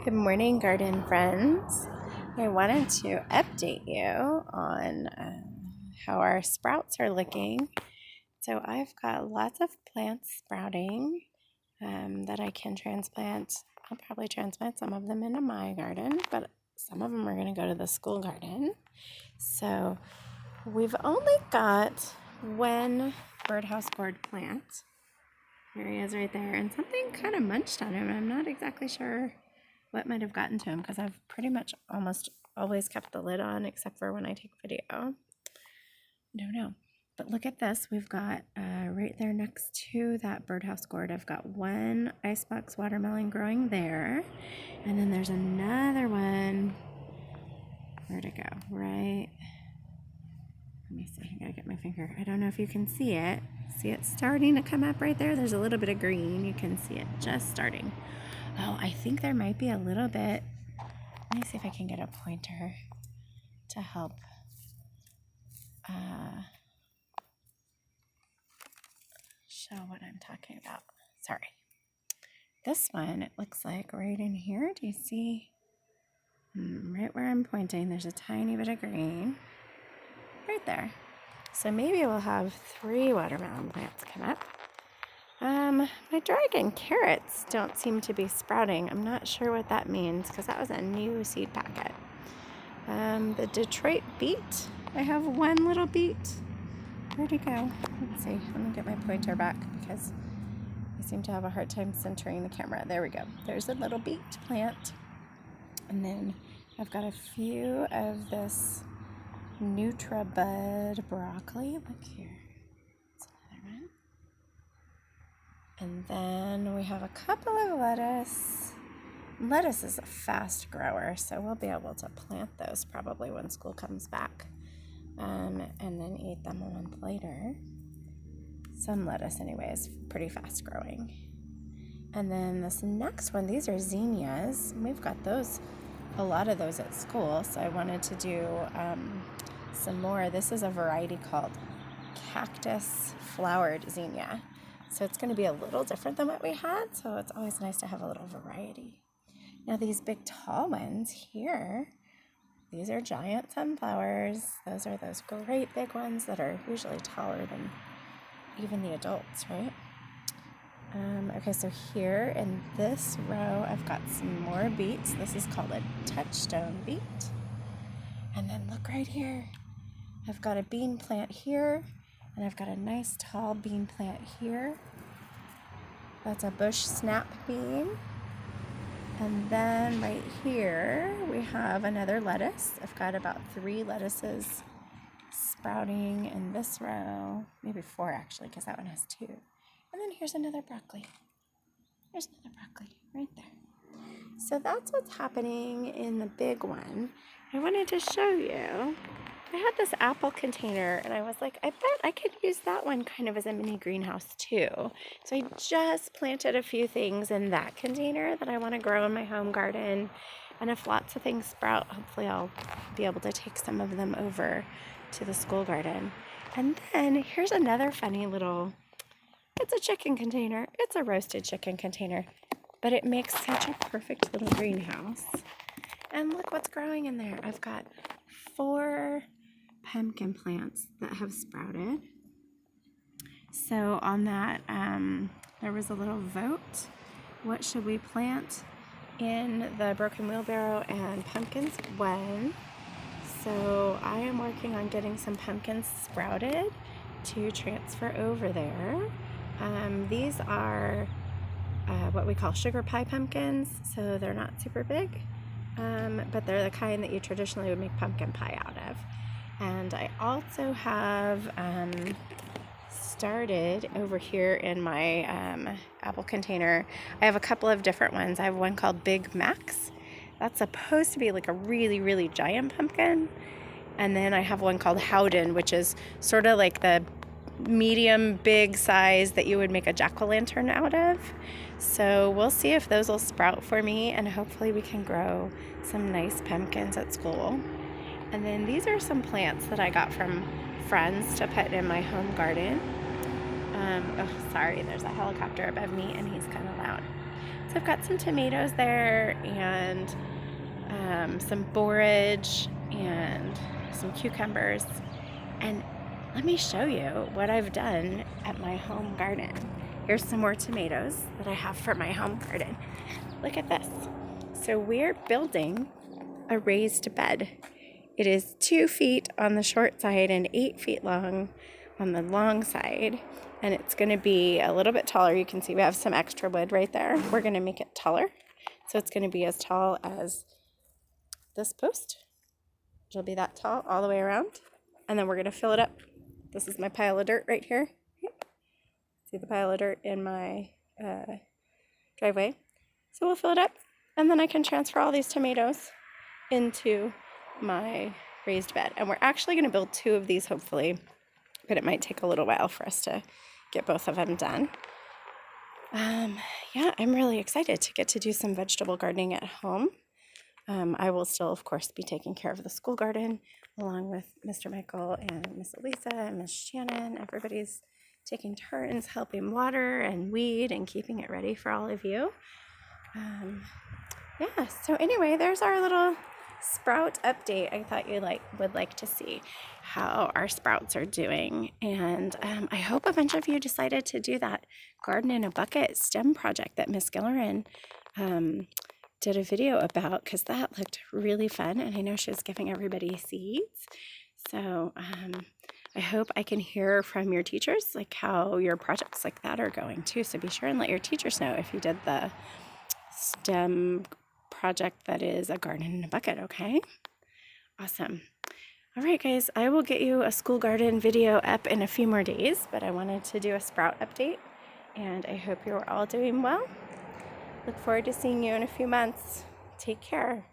Good morning, garden friends. I wanted to update you on how our sprouts are looking. So I've got lots of plants sprouting that I can transplant. I'll probably transplant some of them into my garden, but some of them are going to go to the school garden. So we've only got one birdhouse gourd plant. There he is right there, and something kind of munched on him. I'm not exactly sure what might have gotten to him because I've pretty much almost always kept the lid on except for when I take video. I don't know. But look at this. We've got right there next to that birdhouse gourd, I've got one icebox watermelon growing there. And then there's another one. Where'd it go? Right. Let me see. I gotta get my finger. I don't know if you can see it. See it starting to come up right there? There's a little bit of green. You can see it just starting. Oh, I think there might be a little bit. Let me see if I can get a pointer to help show what I'm talking about. Sorry. This one, it looks like right in here. Do you see? Right where I'm pointing, there's a tiny bit of green. Right there. So maybe we'll have 3 watermelon plants come up. My dragon carrots don't seem to be sprouting. I'm not sure what that means because that was a new seed packet. The Detroit beet, I have one little beet. Where'd he go? Let's see. Let me get my pointer back because I seem to have a hard time centering the camera. There we go. There's a little beet plant. And then I've got a few of this NutraBud broccoli. Look here. That's another one. And then we have a couple of lettuce. Lettuce is a fast grower, so we'll be able to plant those probably when school comes back, and then eat them a month later. Some lettuce anyway is pretty fast growing. And then this next one, these are zinnias. We've got those, a lot of those at school, so I wanted to do some more. This is a variety called cactus flowered zinnia. So it's going to be a little different than what we had, so it's always nice to have a little variety. Now these big tall ones here, these are giant sunflowers. Those are those great big ones that are usually taller than even the adults, right? Okay, so here in this row, I've got some more beets. This is called a touchstone beet. And then look right here. I've got a bean plant here, and I've got a nice tall bean plant here. That's a bush snap bean. And then right here, we have another lettuce. I've got about 3 lettuces sprouting in this row. Maybe 4 actually, because that one has 2. And then here's another broccoli. There's another broccoli right there. So that's what's happening in the big one. I wanted to show you. I had this apple container and I was like, I bet I could use that one kind of as a mini greenhouse too. So I just planted a few things in that container that I want to grow in my home garden. And if lots of things sprout, hopefully I'll be able to take some of them over to the school garden. And then here's another funny little, it's a chicken container. It's a roasted chicken container, but it makes such a perfect little greenhouse. And look what's growing in there. I've got 4 pumpkin plants that have sprouted. So on that, there was a little vote. What should we plant in the broken wheelbarrow? And pumpkins won. So I am working on getting some pumpkins sprouted to transfer over there. These are what we call sugar pie pumpkins. So they're not super big. But they're the kind that you traditionally would make pumpkin pie out of. And I also have started over here in my apple container. I have a couple of different ones. I have one called Big Max. That's supposed to be like a really, really giant pumpkin. And then I have one called Howden, which is sort of like the medium big size that you would make a jack-o'-lantern out of. So we'll see if those will sprout for me, and hopefully we can grow some nice pumpkins at school. And then these are some plants that I got from friends to put in my home garden. Sorry, there's a helicopter above me and he's kind of loud. So I've got some tomatoes there and some borage and some cucumbers. And let me show you what I've done at my home garden. Here's some more tomatoes that I have for my home garden. Look at this. So we're building a raised bed. It is 2 feet on the short side and 8 feet long on the long side. And it's going to be a little bit taller. You can see we have some extra wood right there. We're going to make it taller. So it's going to be as tall as this post. It'll be that tall all the way around. And then we're going to fill it up. This is my pile of dirt right here. See the pile of dirt in my driveway. So we'll fill it up. And then I can transfer all these tomatoes into my raised bed. And we're actually going to build 2 of these, hopefully. But it might take a little while for us to get both of them done. Yeah, I'm really excited to get to do some vegetable gardening at home. I will still, of course, be taking care of the school garden along with Mr. Michael and Miss Elisa and Miss Shannon. Everybody's taking turns helping water and weed and keeping it ready for all of you. Yeah, so anyway, there's our little sprout update. I thought you would like to see how our sprouts are doing, and I hope a bunch of you decided to do that garden in a bucket STEM project that Miss Gillerin did a video about, because that looked really fun, and I know she was giving everybody seeds. So I hope I can hear from your teachers like how your projects like that are going too. So be sure and let your teachers know if you did the STEM project that is a garden in a bucket, okay? Awesome. All right, guys, I will get you a school garden video up in a few more days, but I wanted to do a sprout update, and I hope you're all doing well. Look forward to seeing you in a few months. Take care.